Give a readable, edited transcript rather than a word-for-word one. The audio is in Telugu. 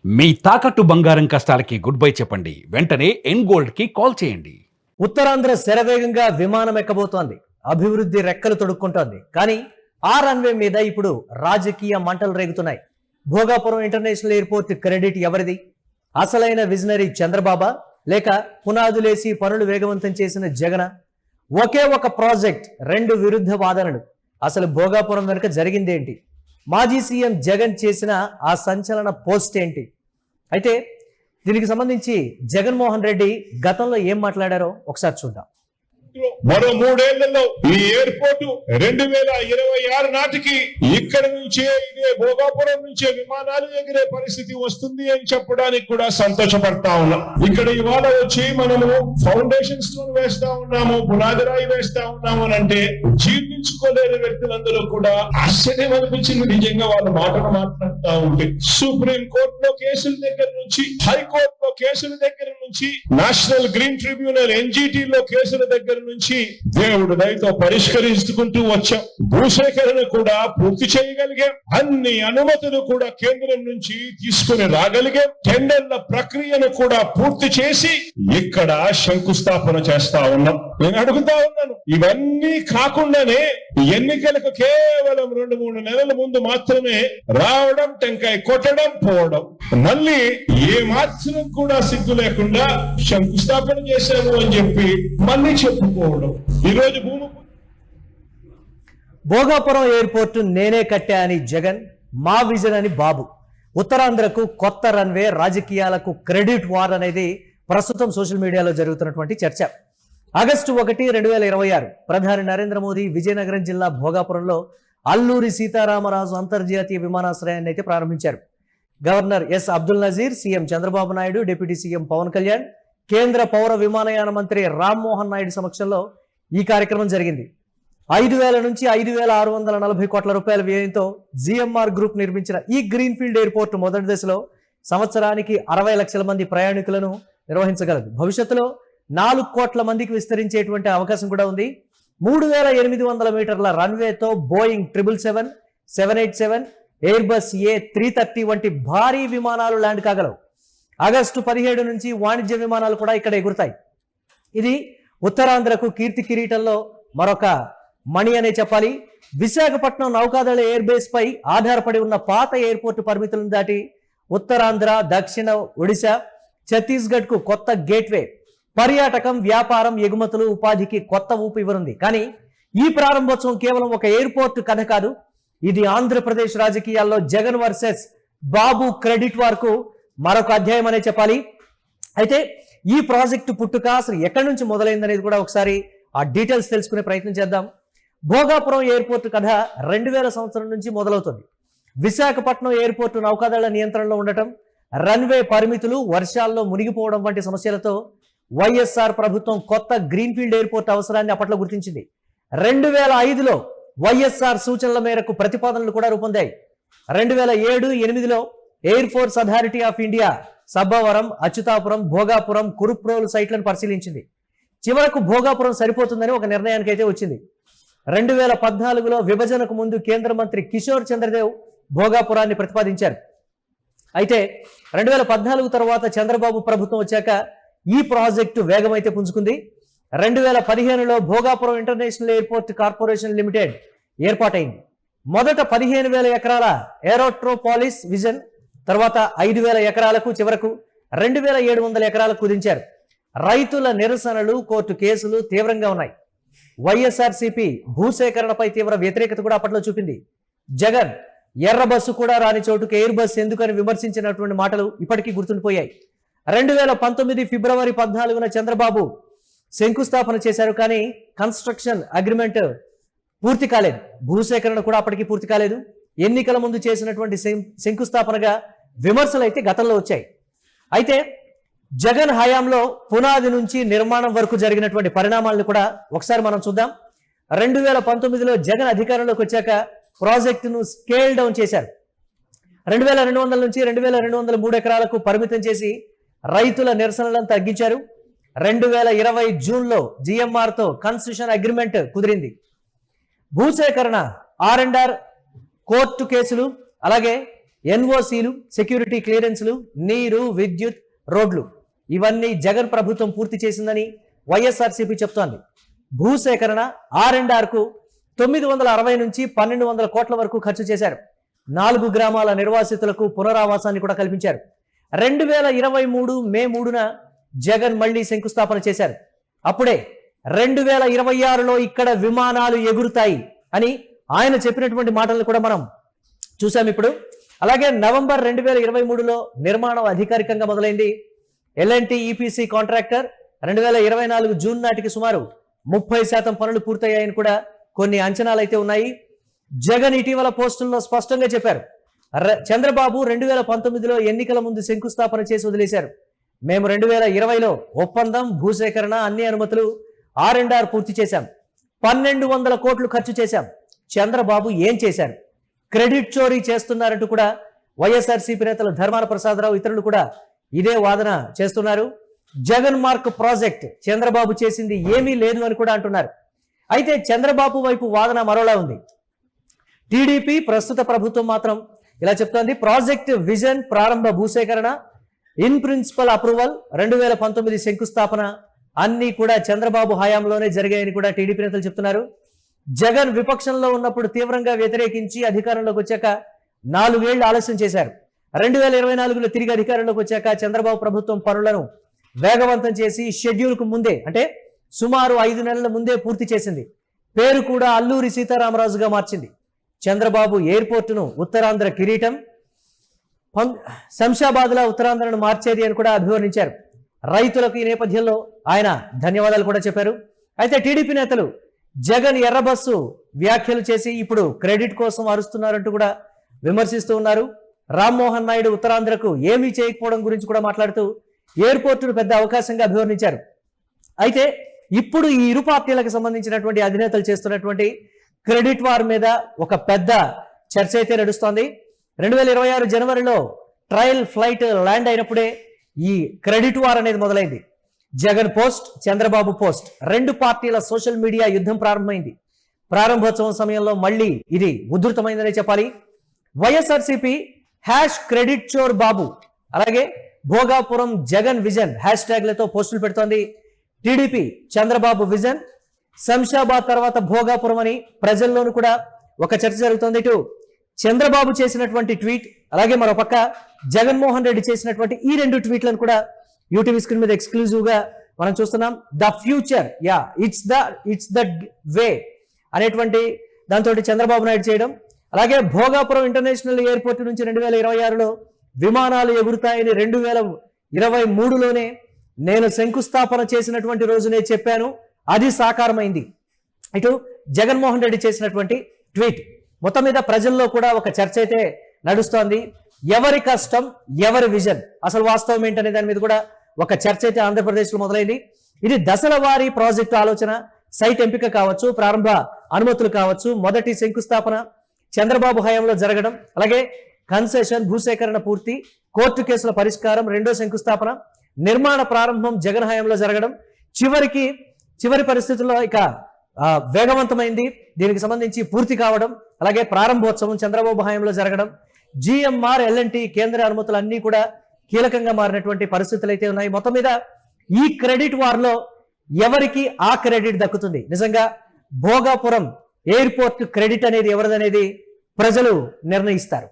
మీ తాకట్టు బంగారం కష్టాలకి గుడ్ బై చెప్పండి. వెంటనే ఎన్ గోల్డ్ కి కాల్ చేయండి. ఉత్తరాంధ్ర శరవేగంగా విమానం ఎక్కబోతోంది. అభివృద్ధి రెక్కలు తొడుక్కుంటోంది. కానీ ఆ రన్వే మీద ఇప్పుడు రాజకీయ మంటలు రేగుతున్నాయి. భోగాపురం ఇంటర్నేషనల్ ఎయిర్పోర్ట్ క్రెడిట్ ఎవరిది? అసలైన విజనరీ చంద్రబాబా లేక పునాదులేసి పనులు వేగవంతం చేసిన జగన? ఒకే ఒక ప్రాజెక్ట్, రెండు విరుద్ధ వాదనలు. అసలు భోగాపురం వెనుక జరిగిందేంటి? మాజీ సీఎం జగన్ చేసిన ఆ సంచలన పోస్ట్ ఏంటి? అయితే దీనికి సంబంధించి జగన్మోహన్ రెడ్డి గతంలో ఏం మాట్లాడారో ఒకసారి చూద్దాం. మరో 3 ఏళ్లలో ఈ ఎయిర్పోర్టు 2026 నాటికి ఇక్కడ నుంచే ఇదే భోగాపురం నుంచే విమానాలు ఎగిరే పరిస్థితి వస్తుంది అని చెప్పడానికి కూడా సంతోషపడతా ఉన్నాం. ఇక్కడ ఇవాళ వచ్చి మనము ఫౌండేషన్ స్టోన్ వేస్తా ఉన్నాము, పునాదిరాయి వేస్తా ఉన్నాము అని అంటే జీర్ణించుకోలేని వ్యక్తులందరూ కూడా ఆశ్చర్యం అనిపించింది. నిజంగా వాళ్ళ మాటలు మాట్లాడుతూ ఉంటే సుప్రీం కోర్టులో కేసుల దగ్గర నుంచి, హైకోర్టులో కేసుల దగ్గర నుంచి, నేషనల్ గ్రీన్ ట్రిబ్యునల్ NGT లో కేసుల దగ్గర నుంచి దేవుడు దయతో పరిష్కరించుకుంటూ వచ్చాం. భూసేకరణ కూడా పూర్తి చేయగలిగాం. అన్ని అనుమతులు కూడా కేంద్రం నుంచి తీసుకుని రాగలిగాం. టెండర్ల ప్రక్రియను కూడా పూర్తి చేసి ఇక్కడ శంకుస్థాపన చేస్తా ఉన్నాం. నేను అడుగుతా ఉన్నాను, ఇవన్నీ కాకుండానే ఎన్నికలకు కేవలం 2-3 నెలల ముందు మాత్రమే రావడం, టెంకాయ కొట్టడం, పోవడం, మళ్ళీ ఏ మాత్రం కూడా సిగ్గు లేకుండా శంకుస్థాపన చేశాము అని చెప్పి మళ్ళీ చెప్పుకోవడం. ఈరోజు భోగాపురం ఎయిర్పోర్ట్ నేనే కట్టా అని జగన్, మా విజన్ అని బాబు. ఉత్తరాంధ్రకు కొత్త రన్వే, రాజకీయాలకు క్రెడిట్ వార్ అనేది ప్రస్తుతం సోషల్ మీడియాలో జరుగుతున్నటువంటి చర్చ. ఆగస్టు 1, 2026 ప్రధాని నరేంద్ర మోదీ విజయనగరం జిల్లా భోగాపురంలో అల్లూరి సీతారామరాజు అంతర్జాతీయ విమానాశ్రయాన్ని అయితే ప్రారంభించారు. Governor S Abdul Nazeer, CM Chandrababu Naidu, deputy CM Pawan Kalyan, కేంద్ర పౌర విమానయాన మంత్రి రామ్మోహన్ నాయుడు సమక్షంలో ఈ కార్యక్రమం జరిగింది. 5,000 నుంచి 5,640 కోట్ల రూపాయల వ్యయంతో జిఎంఆర్ గ్రూప్ నిర్మించిన ఈ గ్రీన్ఫీల్డ్ ఎయిర్పోర్ట్ మొదటి దశలో సంవత్సరానికి 60 లక్షల మంది ప్రయాణికులను నిర్వహించగలదు. భవిష్యత్తులో 4 కోట్ల మందికి విస్తరించేటువంటి అవకాశం కూడా ఉంది. 3,800 మీటర్ల రన్వేతో బోయింగ్ 777, 787, ఎయిర్ బస్ A330 వంటి భారీ విమానాలు ల్యాండ్ కాగలవు. ఆగస్టు 17 నుంచి వాణిజ్య విమానాలు కూడా ఇక్కడ ఎగురుతాయి. ఇది ఉత్తరాంధ్రకు కీర్తి కిరీటంలో మరొక మణి అనే చెప్పాలి. విశాఖపట్నం నౌకాదళ ఎయిర్ బేస్ పై ఆధారపడి ఉన్న పాత ఎయిర్పోర్టు పరిమితులను దాటి ఉత్తరాంధ్ర, దక్షిణ ఒడిశా, ఛత్తీస్గఢ్ కు కొత్త గేట్వే. పర్యాటకం, వ్యాపారం, ఎగుమతులు, ఉపాధికి కొత్త ఊపు ఇవ్వనుంది. కానీ ఈ ప్రారంభోత్సవం కేవలం ఒక ఎయిర్పోర్ట్ కథ కాదు. ఇది ఆంధ్రప్రదేశ్ రాజకీయాల్లో జగన్ వర్సెస్ బాబు క్రెడిట్ వార్కు మరొక అధ్యాయం అనే చెప్పాలి. అయితే ఈ ప్రాజెక్టు పుట్టుక అసలు ఎక్కడి నుంచి మొదలైందనేది కూడా ఒకసారి ఆ డీటెయిల్స్ తెలుసుకునే ప్రయత్నం చేద్దాం. భోగాపురం ఎయిర్పోర్ట్ కథ 2000 సంవత్సరం నుంచి మొదలవుతుంది. విశాఖపట్నం ఎయిర్పోర్టు నౌకాదళ నియంత్రణలో ఉండటం, రన్వే పరిమితులు, వర్షాల్లో మునిగిపోవడం వంటి సమస్యలతో వైఎస్ఆర్ ప్రభుత్వం కొత్త గ్రీన్ఫీల్డ్ ఎయిర్పోర్ట్ అవసరాన్ని అప్పట్లో గుర్తించింది. 2005లో వైఎస్ఆర్ సూచనల మేరకు ప్రతిపాదనలు కూడా రూపొందాయి. 2007-8లో Air Force Authority of India Sabbavaram, Achutapuram, Bhogapuram, Kuruprolu సైట్లను పరిశీలించింది. చివరకు భోగాపురం సరిపోతుందని ఒక నిర్ణయానికి అయితే వచ్చింది. 2014లో విభజనకు ముందు కేంద్ర మంత్రి కిషోర్ చంద్రదేవ్ భోగాపురాన్ని ప్రతిపాదించారు. అయితే 2014 తర్వాత చంద్రబాబు ప్రభుత్వం వచ్చాక ఈ ప్రాజెక్టు వేగమైతే పుంజుకుంది. 2015లో Bhogapuram International Airport Corporation Limited ఏర్పాటైంది. మొదట 15,000 ఎకరాల ఏరోట్రోపాలిస్ విజన్, తర్వాత 5,000 ఎకరాలకు, చివరకు 2,700 ఎకరాలకు కుదించారు. రైతుల నిరసనలు, కోర్టు కేసులు తీవ్రంగా ఉన్నాయి. వైఎస్ఆర్సీపీ భూసేకరణపై తీవ్ర వ్యతిరేకత కూడా అప్పట్లో చూపింది. జగన్ ఎర్ర బస్సు కూడా రాని చోటుకు ఎయిర్ బస్ ఎందుకని విమర్శించినటువంటి మాటలు ఇప్పటికీ గుర్తుండిపోయాయి. 2019 ఫిబ్రవరి 14న చంద్రబాబు శంకుస్థాపన చేశారు. కానీ కన్స్ట్రక్షన్ అగ్రిమెంట్ పూర్తి కాలేదు. భూసేకరణ కూడా అప్పటికి పూర్తి కాలేదు. ఎన్నికల ముందు చేసినటువంటి శంకుస్థాపనగా విమర్శలు అయితే గతంలో వచ్చాయి. అయితే జగన్ హయాంలో పునాది నుంచి నిర్మాణం వరకు జరిగినటువంటి పరిణామాలను కూడా ఒకసారి మనం చూద్దాం. 2019లో జగన్ అధికారంలోకి వచ్చాక ప్రాజెక్టును స్కేల్ డౌన్ చేశారు. 2,200 నుంచి 2,203 ఎకరాలకు పరిమితం చేసి రైతుల నిరసనలను తగ్గించారు. 2020 జూన్లో జిఎంఆర్తో కన్సెషన్ అగ్రిమెంట్ కుదిరింది. భూసేకరణ, R&R, కోర్టు కేసులు, అలాగే ఎన్ఓసీలు, సెక్యూరిటీ క్లియరెన్స్లు, నీరు, విద్యుత్, రోడ్లు ఇవన్నీ జగన్ ప్రభుత్వం పూర్తి చేసిందని వైఎస్ఆర్సీపీ చెప్తోంది. భూసేకరణ R&Rకు 960 నుంచి 1200 కోట్ల వరకు ఖర్చు చేశారు. 4 గ్రామాల నిర్వాసితులకు పునరావాసాన్ని కూడా కల్పించారు. 2023 మే 3న జగన్ మళ్లీ శంకుస్థాపన చేశారు. అప్పుడే 2026లో ఇక్కడ విమానాలు ఎగురుతాయి అని ఆయన చెప్పినటువంటి మాటలను కూడా మనం చూసాం ఇప్పుడు. అలాగే నవంబర్ 2023లో నిర్మాణం అధికారికంగా మొదలైంది. L&T EPC కాంట్రాక్టర్ 2024 జూన్ నాటికి సుమారు 30% పనులు పూర్తయ్యాయని కూడా కొన్ని అంచనాలు అయితే ఉన్నాయి. జగన్ ఇటీవల పోస్టుల్లో స్పష్టంగా చెప్పారు, చంద్రబాబు 2019లో ఎన్నికల ముందు శంకుస్థాపన చేసి వదిలేశారు. మేము 2020లో ఒప్పందం, భూసేకరణ, అన్ని అనుమతులు, R&R పూర్తి చేశాం. 1200 కోట్లు ఖర్చు చేశాం. చంద్రబాబు ఏం చేశారు? క్రెడిట్ చోరీ చేస్తున్నారంటూ కూడా వైఎస్ఆర్సీపీ నేతలు ధర్మాన ప్రసాదరావు ఇతరులు కూడా ఇదే వాదన చేస్తున్నారు. జగన్ మార్క్ ప్రాజెక్ట్ చంద్రబాబు చేసింది ఏమీ లేదు అని కూడా అంటున్నారు. అయితే చంద్రబాబు వైపు వాదన మరోలా ఉంది. టీడీపీ ప్రస్తుత ప్రభుత్వం మాత్రం ఇలా చెప్తోంది, ప్రాజెక్ట్ విజన్, ప్రారంభ భూసేకరణ, ఇన్ ప్రిన్సిపల్ అప్రూవల్, 2019 శంకుస్థాపన అన్నీ కూడా చంద్రబాబు హయాంలోనే జరిగాయని కూడా టీడీపీ నేతలు చెప్తున్నారు. జగన్ విపక్షంలో ఉన్నప్పుడు తీవ్రంగా వ్యతిరేకించి అధికారంలోకి వచ్చాక 4 ఏళ్లు ఆలస్యం చేశారు. 2024లో తిరిగి అధికారంలోకి వచ్చాక చంద్రబాబు ప్రభుత్వం పనులను వేగవంతం చేసి షెడ్యూల్కు ముందే, అంటే సుమారు 5 నెలల ముందే పూర్తి చేసింది. పేరు కూడా అల్లూరి సీతారామరాజుగా మార్చింది. చంద్రబాబు ఎయిర్పోర్టును ఉత్తరాంధ్ర కిరీటం, శంషాబాద్లో ఉత్తరాంధ్రను మార్చేది అని కూడా అభివర్ణించారు. రైతులకు ఈ నేపథ్యంలో ఆయన ధన్యవాదాలు కూడా చెప్పారు. అయితే టీడీపీ నేతలు జగన్ ఎర్రబస్సు వ్యాఖ్యలు చేసి ఇప్పుడు క్రెడిట్ కోసం అరుస్తున్నారంటూ కూడా విమర్శిస్తూ ఉన్నారు. రామ్మోహన్ నాయుడు ఉత్తరాంధ్రకు ఏమీ చేయకపోవడం గురించి కూడా మాట్లాడుతూ ఎయిర్పోర్టును పెద్ద అవకాశంగా అభివర్ణించారు. అయితే ఇప్పుడు ఈ ఇరు పార్టీలకు సంబంధించినటువంటి అధినేతలు చేస్తున్నటువంటి క్రెడిట్ వార్ మీద ఒక పెద్ద చర్చ అయితే నడుస్తోంది. 2026 జనవరిలో ట్రయల్ ఫ్లైట్ ల్యాండ్ అయినప్పుడే ఈ క్రెడిట్ వార్ అనేది మొదలైంది. జగన్ పోస్ట్, చంద్రబాబు పోస్ట్, 2 పార్టీల సోషల్ మీడియా యుద్ధం ప్రారంభమైంది. ప్రారంభోత్సవం సమయంలో మళ్ళీ ఇది ఉధృతమైందనే చెప్పాలి. వైఎస్ఆర్సీపీ #క్రెడిట్ చోర్ బాబు, అలాగే భోగాపురం జగన్ విజన్ #ట్యాగ్లతో పోస్టులు పెడుతోంది. టీడీపీ చంద్రబాబు విజన్, శంషాబాద్ తర్వాత భోగాపురం అని ప్రజల్లోనూ కూడా ఒక చర్చ జరుగుతోంది. ఇటు చంద్రబాబు చేసినటువంటి ట్వీట్, అలాగే మరోపక్క జగన్మోహన్ రెడ్డి చేసినటువంటి ఈ 2 ట్వీట్లను కూడా యూటీవీ స్క్రీన్ మీద ఎక్స్క్లూజివ్ గా మనం చూస్తున్నాం. The future, it's the way అనేటువంటి దాంతో చంద్రబాబు నాయుడు చేయడం, అలాగే భోగాపురం ఇంటర్నేషనల్ ఎయిర్పోర్ట్ నుంచి 2026లో విమానాలు ఎగురుతాయని 2023లోనే నేను శంకుస్థాపన చేసినటువంటి రోజునే చెప్పాను, అది సాకారమైంది. ఇటు జగన్మోహన్ రెడ్డి చేసినటువంటి ట్వీట్ మొత్తం మీద ప్రజల్లో కూడా ఒక చర్చ అయితే నడుస్తోంది. ఎవరి కష్టం, ఎవరి విజన్, అసలు వాస్తవం ఏంటనే దాని మీద కూడా ఒక చర్చ అయితే ఆంధ్రప్రదేశ్లో మొదలైంది. ఇది దశల వారీ ప్రాజెక్టు ఆలోచన, సైట్ ఎంపిక కావచ్చు, ప్రారంభ అనుమతులు కావచ్చు, మొదటి శంకుస్థాపన చంద్రబాబు హయాంలో జరగడం, అలాగే కన్సెషన్, భూసేకరణ పూర్తి, కోర్టు కేసుల పరిష్కారం, 2వ శంకుస్థాపన, నిర్మాణ ప్రారంభం జగన్ హయాంలో జరగడం, చివరి పరిస్థితుల్లో ఇక వేగవంతమైంది, దీనికి సంబంధించి పూర్తి కావడం, అలాగే ప్రారంభోత్సవం చంద్రబాబు హయాంలో జరగడం, GMR, L&T కేంద్ర అనుమతులు అన్నీ కూడా కీలకంగా మారినటువంటి పరిస్థితులు అయితే ఉన్నాయి. మొత్తం మీద ఈ క్రెడిట్ వార్లో ఎవరికి ఆ క్రెడిట్ దక్కుతుంది, నిజంగా భోగాపురం ఎయిర్పోర్ట్ క్రెడిట్ అనేది ఎవరిదనేది ప్రజలు నిర్ణయిస్తారు.